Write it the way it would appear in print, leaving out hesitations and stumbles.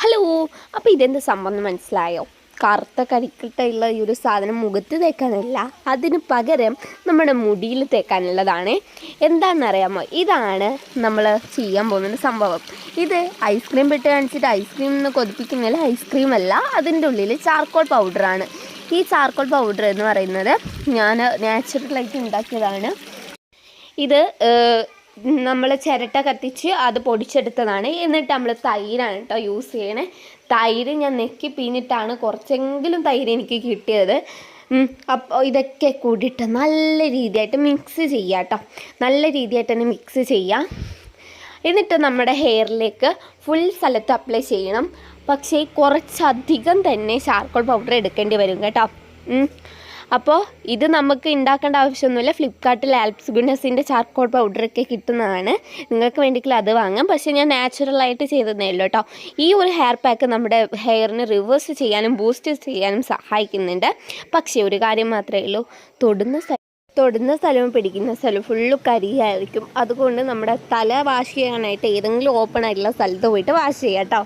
Hello, അപ്പോൾ ഇതെന്ത് സംഭവം മനസ്സിലായോ? കറുത്ത കരിക്കിട്ടുള്ള ഈ ഒരു സാധനം മുഖത്ത് തേക്കാനല്ല, അതിന് പകരം നമ്മുടെ മുടിയിൽ തേക്കാനുള്ളതാണ്. എന്താണെന്നറിയാമോ? ഇതാണ് നമ്മൾ ചെയ്യാൻ പോകുന്ന സംഭവം. ഇത് ഐസ്ക്രീം പെട്ട് കാണിച്ചിട്ട് ഐസ്ക്രീം എന്ന് കൊതിപ്പിക്കുന്നില്ല, ഐസ്ക്രീം അല്ല, അതിൻ്റെ ഉള്ളിൽ ചാർക്കോൾ പൗഡറാണ്. ഈ ചാർക്കോൾ പൗഡർ എന്ന് പറയുന്നത് ഞാൻ നാച്ചുറലായിട്ട് ഉണ്ടാക്കിയതാണ്. ഇത് നമ്മൾ ചിരട്ട കത്തിച്ച് അത് പൊടിച്ചെടുത്തതാണ്. എന്നിട്ട് നമ്മൾ തൈരാണ് കേട്ടോ യൂസ് ചെയ്യണേ. തൈര് ഞാൻ നെക്കി പിഴിഞ്ഞിട്ടാണ് കുറച്ചെങ്കിലും തൈര് എനിക്ക് കിട്ടിയത്. അപ്പോൾ ഇതൊക്കെ കൂടിയിട്ട് നല്ല രീതിയായിട്ട് മിക്സ് ചെയ്യാം കേട്ടോ. നല്ല രീതിയായിട്ട് തന്നെ മിക്സ് ചെയ്യാം. എന്നിട്ട് നമ്മുടെ ഹെയറിലേക്ക് ഫുൾ സ്ഥലത്ത് അപ്ലൈ ചെയ്യണം. പക്ഷേ കുറച്ചധികം തന്നെ ചാർക്കോൾ പൗഡർ എടുക്കേണ്ടി വരും കേട്ടോ. അപ്പോൾ ഇത് നമുക്ക് ഉണ്ടാക്കേണ്ട ആവശ്യമൊന്നുമില്ല. ഫ്ലിപ്കാർട്ടിൽ ആൽപ്സ് ഗുഡ്നസിൻ്റെ ചാർക്കോൾ പൗഡറൊക്കെ കിട്ടുന്നതാണ്. നിങ്ങൾക്ക് വേണ്ടിയെങ്കിൽ അത് വാങ്ങാം. പക്ഷേ ഞാൻ നാച്ചുറലായിട്ട് ചെയ്തതേ ഉള്ളൂ കേട്ടോ. ഈ ഒരു ഹെയർ പാക്ക് നമ്മുടെ ഹെയറിന് റിവേഴ്സ് ചെയ്യാനും ബൂസ്റ്റ് ചെയ്യാനും സഹായിക്കുന്നുണ്ട്. പക്ഷേ ഒരു കാര്യം മാത്രമേ ഉള്ളൂ, തൊടുന്ന സ്ഥലവും പിടിക്കുന്ന സ്ഥലവും ഫുള്ള് കരിയായിരിക്കും. അതുകൊണ്ട് നമ്മുടെ തല വാഷ് ചെയ്യാനായിട്ട് ഏതെങ്കിലും ഓപ്പൺ ആയിട്ടുള്ള സ്ഥലത്ത് പോയിട്ട് വാഷ് ചെയ്യാം കേട്ടോ.